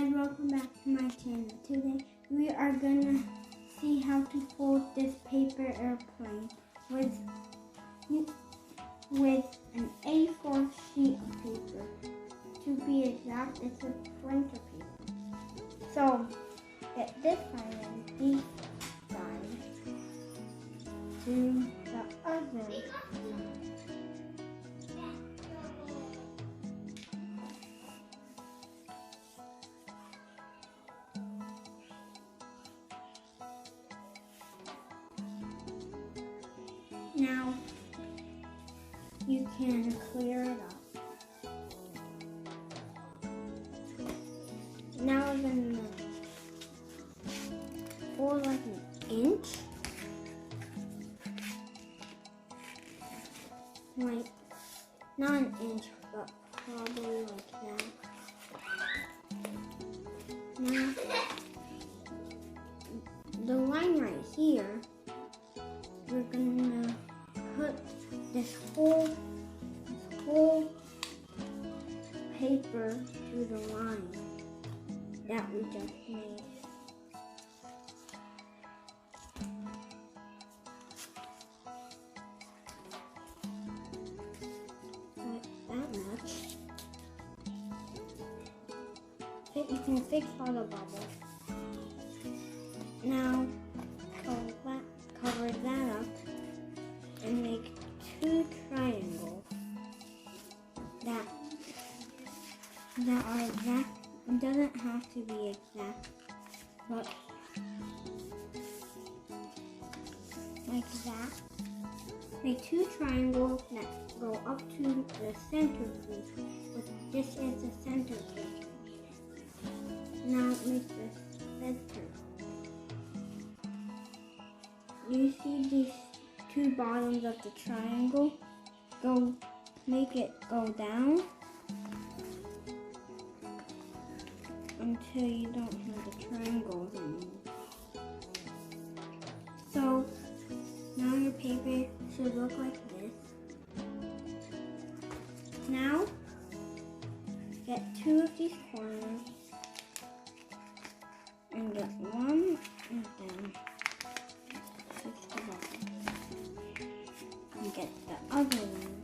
guys, welcome back to my channel. Today we are gonna see how to fold this paper airplane with an A4 sheet of paper. To be exact, it's a printer paper. So get this side and this side to the other side. Now you can clear it up. Now we're going to fold like an inch. Like, not an inch, but probably like that. Now, the line right here, we're gonna put this whole paper to the line that we just made. Like that much. You can fix all the bubbles. Now cover that up and make two triangles that are exact. It doesn't have to be exact, but like that. Make two triangles that go up to the center piece. But this is the center piece. Now make the center. You see these two bottoms of the triangle? Make it go down until you don't have the triangles anymore. So now your paper should look like this. Now get two of these corners and get one and then fix the bottom. And get the other one.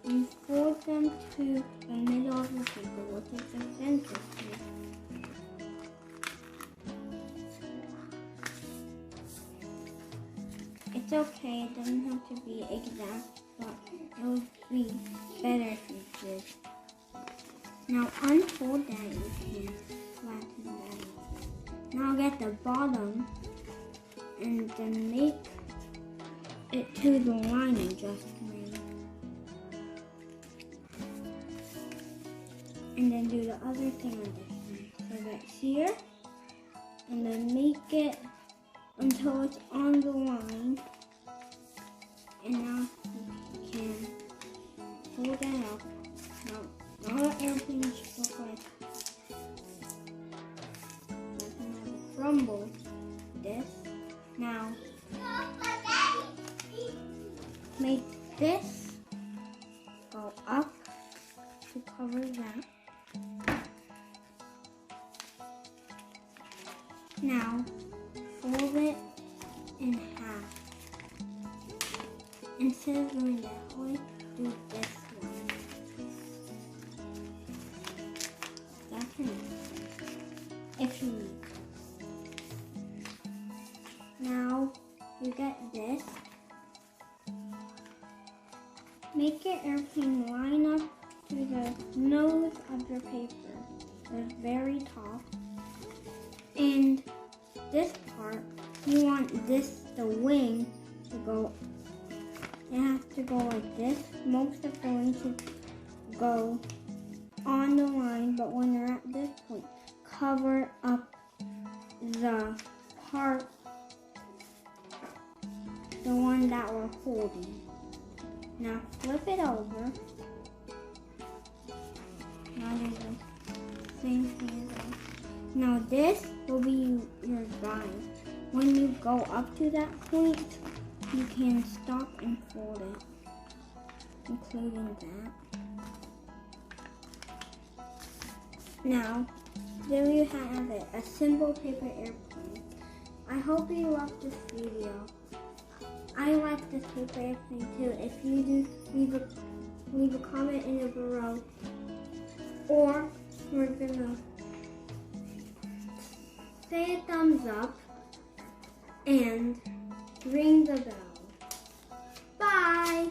You fold them to the middle of the paper, which is the center piece. It's okay, it doesn't have to be exact, but it would be better if you did. Now unfold that, you can flatten that out. Now get the bottom and then make it to the line I just made. And then do the other thing on this one. So right here, and then make it until it's on the line. And now you can fold that up. Now the airplane should look like a crumble. This. Now make this go up to cover that. Now fold it in half. Instead of doing that way, do this one. That's enough. If you need. Now you get this. Make your airplane line up to the nose of your paper, the very top. And this part, you want the wing to go, it has to go like this. Most of the wing should go on the line, but when you're at this point, cover up the part, the one that we're holding. Now flip it over. Now there's the same thing as that. Now this will be your guide. When you go up to that point, you can stop and fold it, including that. Now, there you have it, a simple paper airplane. I hope you loved this video. I like this paper airplane too. If you do, leave a comment in the below, or we're gonna say a thumbs up and ring the bell. Bye!